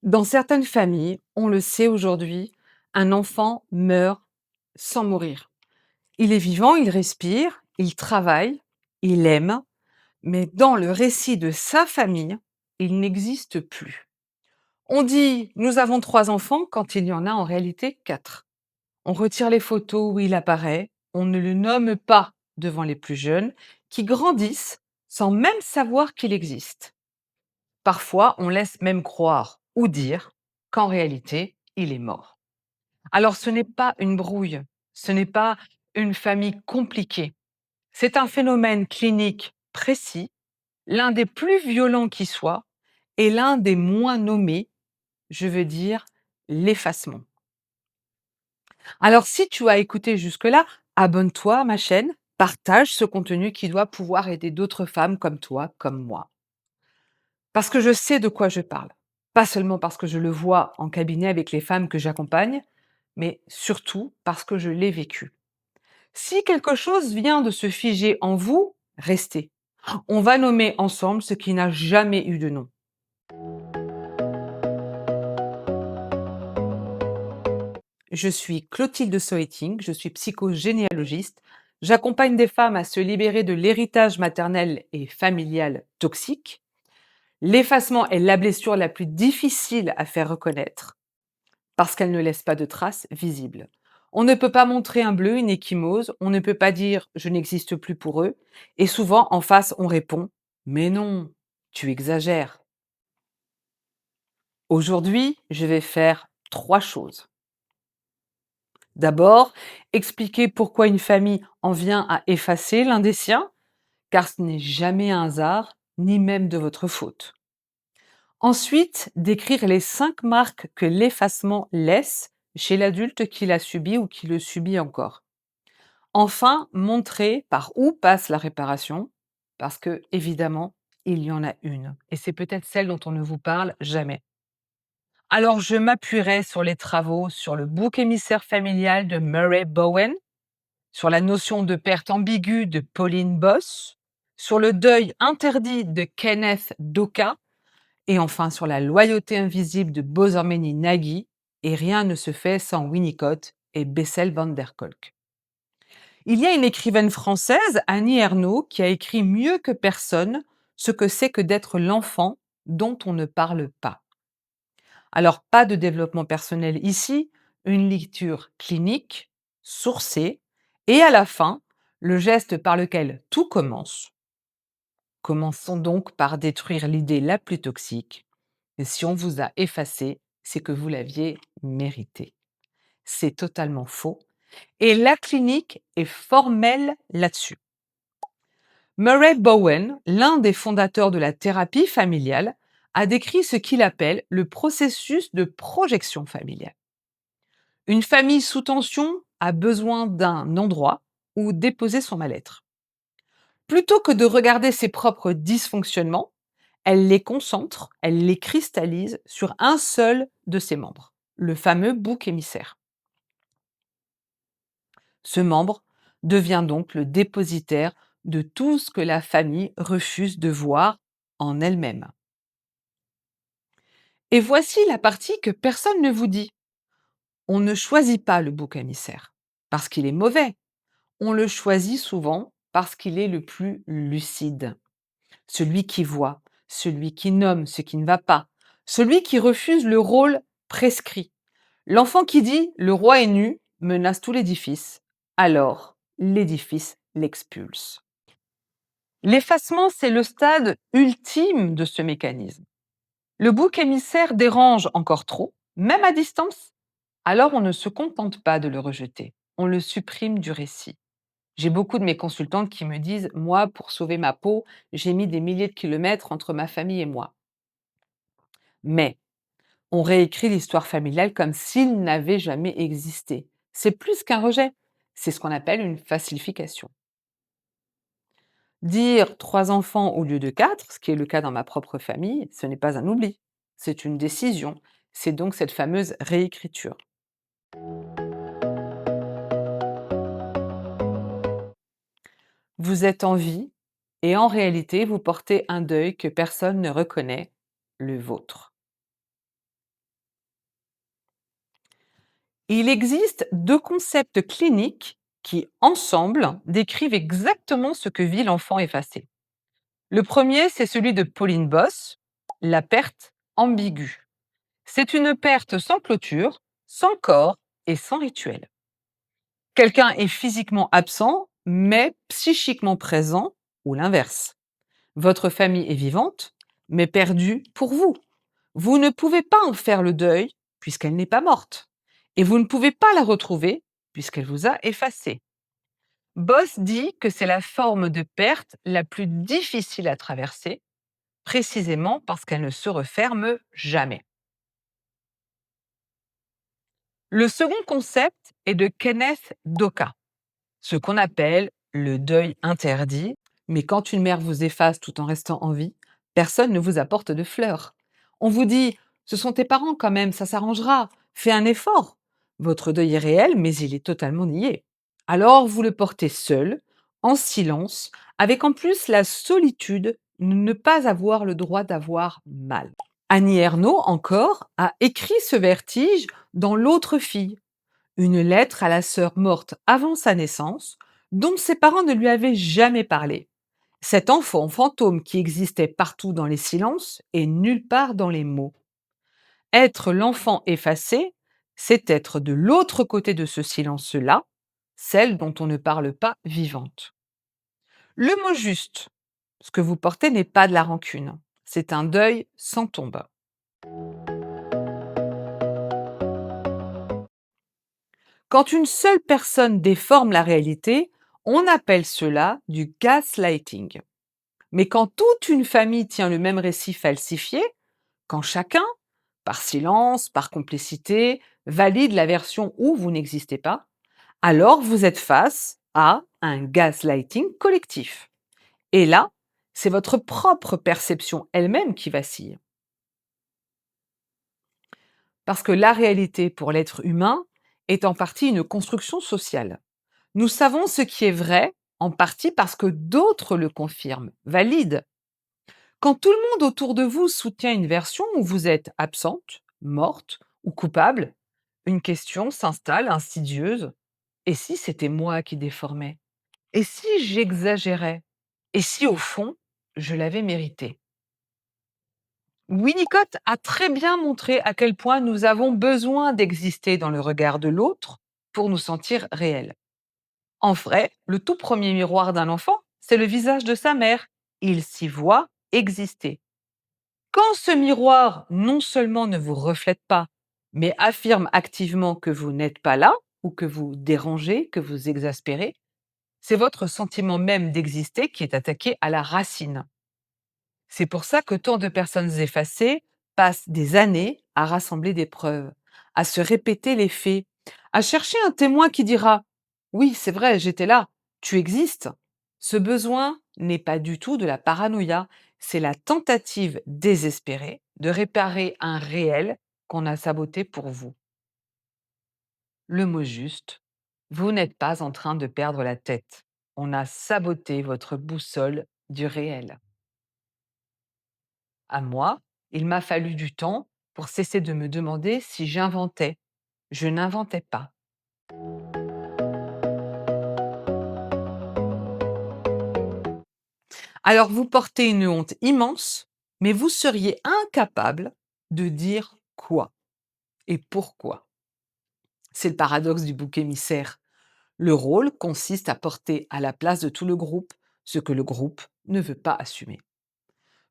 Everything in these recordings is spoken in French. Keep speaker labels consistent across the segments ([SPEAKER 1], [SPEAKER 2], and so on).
[SPEAKER 1] Dans certaines familles, on le sait aujourd'hui, un enfant meurt sans mourir. Il est vivant, il respire, il travaille, il aime, mais dans le récit de sa famille, il n'existe plus. On dit nous avons 3 enfants quand il y en a en réalité 4. On retire les photos où il apparaît, on ne le nomme pas devant les plus jeunes, qui grandissent sans même savoir qu'il existe. Parfois, on laisse même croire ou dire qu'en réalité, il est mort. Alors ce n'est pas une brouille, ce n'est pas une famille compliquée. C'est un phénomène clinique précis, l'un des plus violents qui soit, et l'un des moins nommés, je veux dire l'effacement. Alors si tu as écouté jusque-là, abonne-toi à ma chaîne, partage ce contenu qui doit pouvoir aider d'autres femmes comme toi, comme moi. Parce que je sais de quoi je parle. Pas seulement parce que je le vois en cabinet avec les femmes que j'accompagne, mais surtout parce que je l'ai vécu. Si quelque chose vient de se figer en vous, restez. On va nommer ensemble ce qui n'a jamais eu de nom. Je suis Clotilde Soeting, je suis psychogénéalogiste. J'accompagne des femmes à se libérer de l'héritage maternel et familial toxique. L'effacement est la blessure la plus difficile à faire reconnaître, parce qu'elle ne laisse pas de traces visibles. On ne peut pas montrer un bleu, une ecchymose, on ne peut pas dire « je n'existe plus pour eux », et souvent en face on répond « mais non, tu exagères ». Aujourd'hui, je vais faire 3 choses. D'abord, expliquer pourquoi une famille en vient à effacer l'un des siens, car ce n'est jamais un hasard, ni même de votre faute. Ensuite, décrire les 5 marques que l'effacement laisse chez l'adulte qui l'a subi ou qui le subit encore. Enfin, montrer par où passe la réparation, parce que, évidemment, il y en a une. Et c'est peut-être celle dont on ne vous parle jamais. Alors, je m'appuierai sur les travaux sur le bouc émissaire familial de Murray Bowen, sur la notion de perte ambiguë de Pauline Boss, sur le deuil interdit de Kenneth Doka, et enfin sur la loyauté invisible de Bozormeni Nagy, et rien ne se fait sans Winnicott et Bessel van der Kolk. Il y a une écrivaine française, Annie Ernaux, qui a écrit mieux que personne ce que c'est que d'être l'enfant dont on ne parle pas. Alors, pas de développement personnel ici, une lecture clinique, sourcée, et à la fin, le geste par lequel tout commence. Commençons donc par détruire l'idée la plus toxique. Et si on vous a effacé, c'est que vous l'aviez mérité. C'est totalement faux. Et la clinique est formelle là-dessus. Murray Bowen, l'un des fondateurs de la thérapie familiale, a décrit ce qu'il appelle le processus de projection familiale. Une famille sous tension a besoin d'un endroit où déposer son mal-être. Plutôt que de regarder ses propres dysfonctionnements, elle les concentre, elle les cristallise sur un seul de ses membres, le fameux bouc émissaire. Ce membre devient donc le dépositaire de tout ce que la famille refuse de voir en elle-même. Et voici la partie que personne ne vous dit. On ne choisit pas le bouc émissaire parce qu'il est mauvais. On le choisit souvent parce qu'il est le plus lucide. Celui qui voit, celui qui nomme ce qui ne va pas, celui qui refuse le rôle prescrit. L'enfant qui dit « le roi est nu » menace tout l'édifice. Alors, l'édifice l'expulse. L'effacement, c'est le stade ultime de ce mécanisme. Le bouc émissaire dérange encore trop, même à distance. Alors on ne se contente pas de le rejeter, on le supprime du récit. J'ai beaucoup de mes consultantes qui me disent « moi, pour sauver ma peau, j'ai mis des milliers de kilomètres entre ma famille et moi ». Mais on réécrit l'histoire familiale comme s'il n'avait jamais existé. C'est plus qu'un rejet, c'est ce qu'on appelle une falsification. Dire 3 enfants au lieu de 4, ce qui est le cas dans ma propre famille, ce n'est pas un oubli, c'est une décision. C'est donc cette fameuse réécriture. Vous êtes en vie et en réalité, vous portez un deuil que personne ne reconnaît, le vôtre. Il existe deux concepts cliniques qui, ensemble, décrivent exactement ce que vit l'enfant effacé. Le premier, c'est celui de Pauline Boss, la perte ambiguë. C'est une perte sans clôture, sans corps et sans rituel. Quelqu'un est physiquement absent, mais psychiquement présent, ou l'inverse. Votre famille est vivante, mais perdue pour vous. Vous ne pouvez pas en faire le deuil, puisqu'elle n'est pas morte. Et vous ne pouvez pas la retrouver, puisqu'elle vous a effacé. Boss dit que c'est la forme de perte la plus difficile à traverser, précisément parce qu'elle ne se referme jamais. Le second concept est de Kenneth Doka, ce qu'on appelle le deuil interdit, mais quand une mère vous efface tout en restant en vie, personne ne vous apporte de fleurs. On vous dit, ce sont tes parents quand même, ça s'arrangera, fais un effort. Votre deuil est réel, mais il est totalement nié. Alors vous le portez seul, en silence, avec en plus la solitude de ne pas avoir le droit d'avoir mal. Annie Ernaux, encore, a écrit ce vertige dans L'autre fille, une lettre à la sœur morte avant sa naissance, dont ses parents ne lui avaient jamais parlé. Cet enfant fantôme qui existait partout dans les silences et nulle part dans les mots. Être l'enfant effacé, c'est être de l'autre côté de ce silence-là, celle dont on ne parle pas vivante. Le mot juste, ce que vous portez n'est pas de la rancune, c'est un deuil sans tombe. Quand une seule personne déforme la réalité, on appelle cela du gaslighting. Mais quand toute une famille tient le même récit falsifié, quand chacun, par silence, par complicité, valide la version où vous n'existez pas, alors vous êtes face à un gaslighting collectif. Et là, c'est votre propre perception elle-même qui vacille. Parce que la réalité pour l'être humain est en partie une construction sociale. Nous savons ce qui est vrai, en partie parce que d'autres le confirment, valident. Quand tout le monde autour de vous soutient une version où vous êtes absente, morte ou coupable, une question s'installe insidieuse. Et si c'était moi qui déformais? Et si j'exagérais? Et si au fond, je l'avais mérité? Winnicott a très bien montré à quel point nous avons besoin d'exister dans le regard de l'autre pour nous sentir réels. En vrai, le tout premier miroir d'un enfant, c'est le visage de sa mère. Il s'y voit exister. Quand ce miroir non seulement ne vous reflète pas, mais affirme activement que vous n'êtes pas là, ou que vous dérangez, que vous exaspérez, c'est votre sentiment même d'exister qui est attaqué à la racine. C'est pour ça que tant de personnes effacées passent des années à rassembler des preuves, à se répéter les faits, à chercher un témoin qui dira ⁇ Oui, c'est vrai, j'étais là, tu existes ⁇ Ce besoin n'est pas du tout de la paranoïa, c'est la tentative désespérée de réparer un réel qu'on a saboté pour vous. Le mot juste, vous n'êtes pas en train de perdre la tête. On a saboté votre boussole du réel. À moi, il m'a fallu du temps pour cesser de me demander si j'inventais. Je n'inventais pas. Alors vous portez une honte immense, mais vous seriez incapable de dire quoi et pourquoi. C'est le paradoxe du bouc émissaire. Le rôle consiste à porter à la place de tout le groupe ce que le groupe ne veut pas assumer.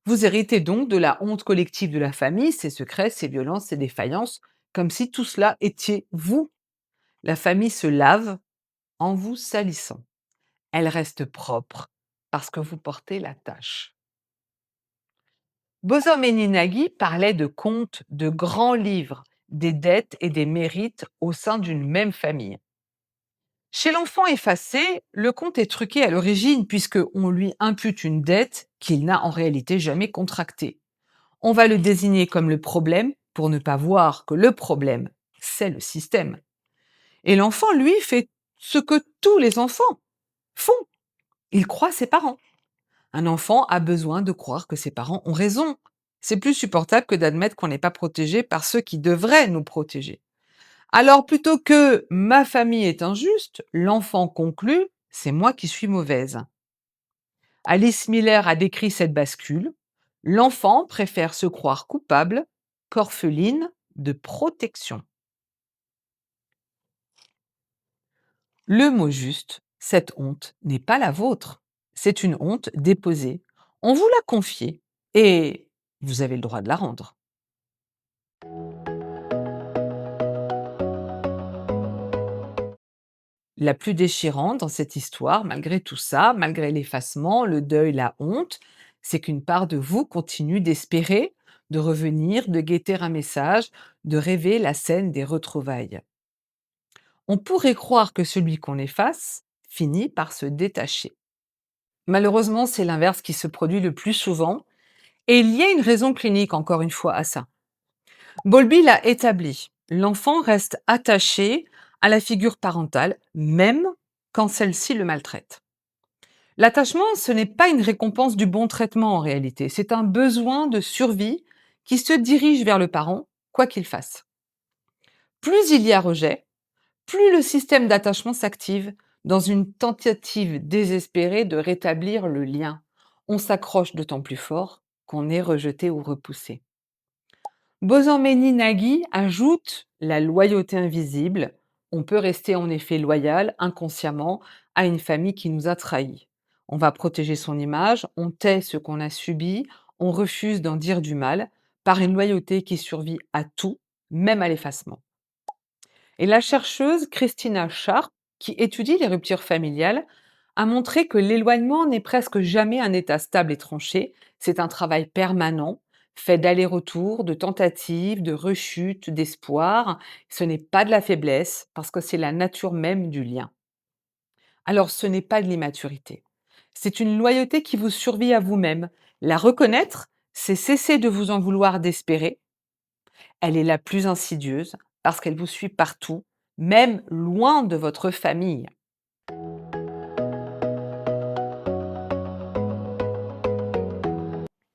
[SPEAKER 1] Vous héritez donc de la honte collective de la famille, ses secrets, ses violences, ses défaillances, comme si tout cela était vous. La famille se lave en vous salissant. Elle reste propre parce que vous portez la tâche. Bosom et Ninagi parlaient de contes, de grands livres, des dettes et des mérites au sein d'une même famille. Chez l'enfant effacé, le conte est truqué à l'origine puisqu'on lui impute une dette qu'il n'a en réalité jamais contractée. On va le désigner comme le problème pour ne pas voir que le problème, c'est le système. Et l'enfant, lui, fait ce que tous les enfants font. Il croit ses parents. Un enfant a besoin de croire que ses parents ont raison. C'est plus supportable que d'admettre qu'on n'est pas protégé par ceux qui devraient nous protéger. Alors plutôt que ma famille est injuste, l'enfant conclut c'est moi qui suis mauvaise. Alice Miller a décrit cette bascule. L'enfant préfère se croire coupable qu'orpheline de protection. Le mot juste, cette honte n'est pas la vôtre. C'est une honte déposée. On vous l'a confiée et vous avez le droit de la rendre. La plus déchirante dans cette histoire, malgré tout ça, malgré l'effacement, le deuil, la honte, c'est qu'une part de vous continue d'espérer, de revenir, de guetter un message, de rêver la scène des retrouvailles. On pourrait croire que celui qu'on efface finit par se détacher. Malheureusement, c'est l'inverse qui se produit le plus souvent, et il y a une raison clinique encore une fois à ça. Bowlby l'a établi. L'enfant reste attaché à la figure parentale, même quand celle-ci le maltraite. L'attachement, ce n'est pas une récompense du bon traitement en réalité, c'est un besoin de survie qui se dirige vers le parent, quoi qu'il fasse. Plus il y a rejet, plus le système d'attachement s'active dans une tentative désespérée de rétablir le lien. On s'accroche d'autant plus fort qu'on est rejeté ou repoussé. Bozanmeni-Nagy ajoute la loyauté invisible. On peut rester en effet loyal inconsciemment à une famille qui nous a trahis. On va protéger son image, on tait ce qu'on a subi, on refuse d'en dire du mal, par une loyauté qui survit à tout, même à l'effacement. Et la chercheuse Christina Sharp, qui étudie les ruptures familiales, a montré que l'éloignement n'est presque jamais un état stable et tranché, c'est un travail permanent, fait d'aller-retour, de tentatives, de rechutes, d'espoir. Ce n'est pas de la faiblesse, parce que c'est la nature même du lien. Alors ce n'est pas de l'immaturité. C'est une loyauté qui vous survit à vous-même. La reconnaître, c'est cesser de vous en vouloir d'espérer. Elle est la plus insidieuse parce qu'elle vous suit partout, même loin de votre famille.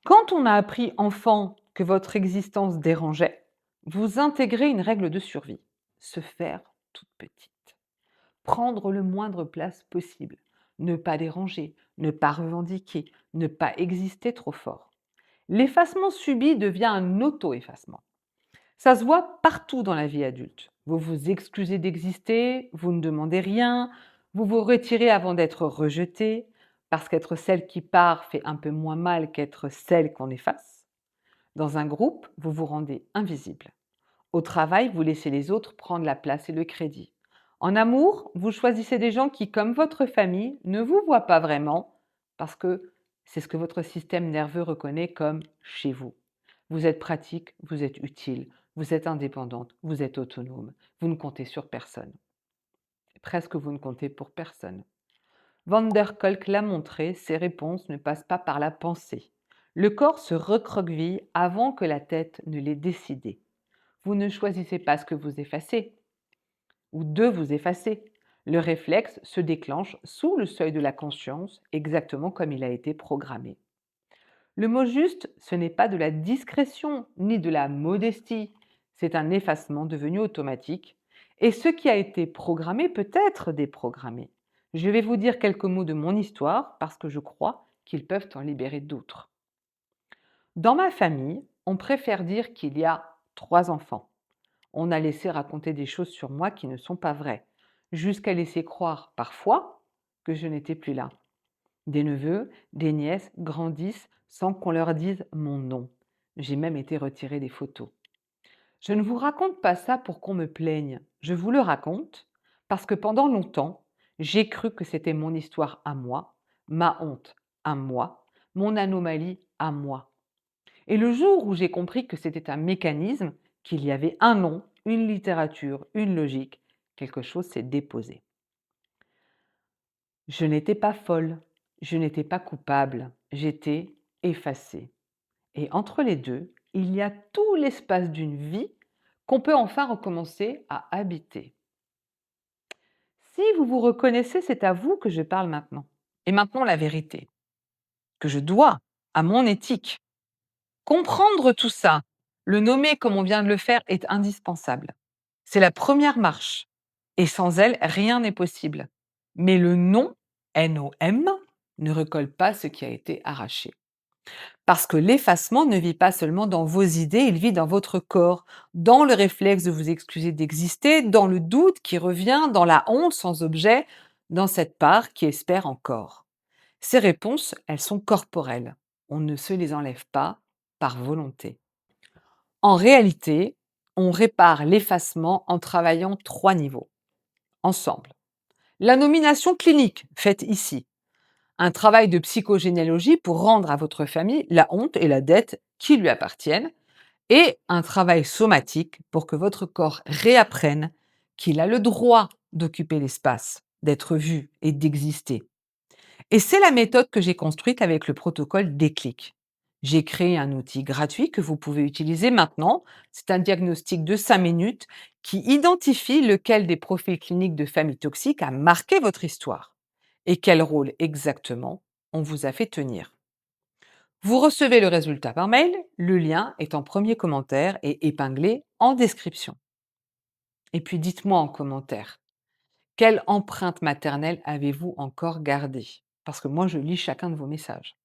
[SPEAKER 1] Quand on a appris enfant que votre existence dérangeait, vous intégrez une règle de survie. Se faire toute petite. Prendre le moindre place possible. Ne pas déranger, ne pas revendiquer, ne pas exister trop fort. L'effacement subi devient un auto-effacement. Ça se voit partout dans la vie adulte. Vous vous excusez d'exister, vous ne demandez rien, vous vous retirez avant d'être rejeté, parce qu'être celle qui part fait un peu moins mal qu'être celle qu'on efface. Dans un groupe, vous vous rendez invisible. Au travail, vous laissez les autres prendre la place et le crédit. En amour, vous choisissez des gens qui, comme votre famille, ne vous voient pas vraiment, parce que c'est ce que votre système nerveux reconnaît comme chez vous. Vous êtes pratique, vous êtes utile, vous êtes indépendante, vous êtes autonome, vous ne comptez sur personne. Presque vous ne comptez pour personne. Van der Kolk l'a montré, ces réponses ne passent pas par la pensée. Le corps se recroqueville avant que la tête ne l'ait décidé. Vous ne choisissez pas ce que vous effacez ou de vous effacer. Le réflexe se déclenche sous le seuil de la conscience, exactement comme il a été programmé. Le mot juste, ce n'est pas de la discrétion ni de la modestie, c'est un effacement devenu automatique. Et ce qui a été programmé peut être déprogrammé. Je vais vous dire quelques mots de mon histoire parce que je crois qu'ils peuvent en libérer d'autres. Dans ma famille, on préfère dire qu'il y a 3 enfants. On a laissé raconter des choses sur moi qui ne sont pas vraies, jusqu'à laisser croire parfois que je n'étais plus là. Des neveux, des nièces grandissent sans qu'on leur dise mon nom. J'ai même été retirée des photos. Je ne vous raconte pas ça pour qu'on me plaigne. Je vous le raconte parce que pendant longtemps, j'ai cru que c'était mon histoire à moi, ma honte à moi, mon anomalie à moi. Et le jour où j'ai compris que c'était un mécanisme, qu'il y avait un nom, une littérature, une logique, quelque chose s'est déposé. Je n'étais pas folle, je n'étais pas coupable, j'étais effacée. Et entre les deux, il y a tout l'espace d'une vie qu'on peut enfin recommencer à habiter. Si vous vous reconnaissez, c'est à vous que je parle maintenant. Et maintenant la vérité, que je dois à mon éthique. Comprendre tout ça, le nommer comme on vient de le faire, est indispensable. C'est la première marche et sans elle, rien n'est possible. Mais le nom, NOM, ne recolle pas ce qui a été arraché. Parce que l'effacement ne vit pas seulement dans vos idées, il vit dans votre corps, dans le réflexe de vous excuser d'exister, dans le doute qui revient, dans la honte sans objet, dans cette part qui espère encore. Ces réponses, elles sont corporelles. On ne se les enlève pas par volonté. En réalité, on répare l'effacement en travaillant 3 niveaux, ensemble. La nomination clinique, faite ici. Un travail de psychogénéalogie pour rendre à votre famille la honte et la dette qui lui appartiennent, et un travail somatique pour que votre corps réapprenne qu'il a le droit d'occuper l'espace, d'être vu et d'exister. Et c'est la méthode que j'ai construite avec le protocole Déclic. J'ai créé un outil gratuit que vous pouvez utiliser maintenant. C'est un diagnostic de 5 minutes qui identifie lequel des profils cliniques de famille toxique a marqué votre histoire et quel rôle exactement on vous a fait tenir. Vous recevez le résultat par mail, le lien est en premier commentaire et épinglé en description. Et puis dites-moi en commentaire, quelle empreinte maternelle avez-vous encore gardée? Parce que moi, je lis chacun de vos messages.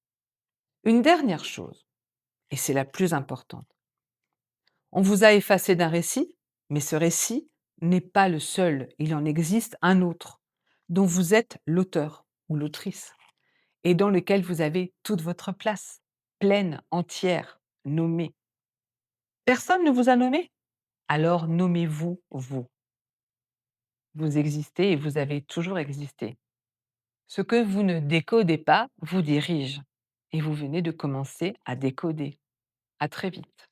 [SPEAKER 1] Une dernière chose, et c'est la plus importante. On vous a effacé d'un récit, mais ce récit n'est pas le seul. Il en existe un autre, dont vous êtes l'auteur ou l'autrice, et dans lequel vous avez toute votre place, pleine, entière, nommée. Personne ne vous a nommé? Alors nommez-vous vous. Vous existez et vous avez toujours existé. Ce que vous ne décodez pas vous dirige. Et vous venez de commencer à décoder. À très vite.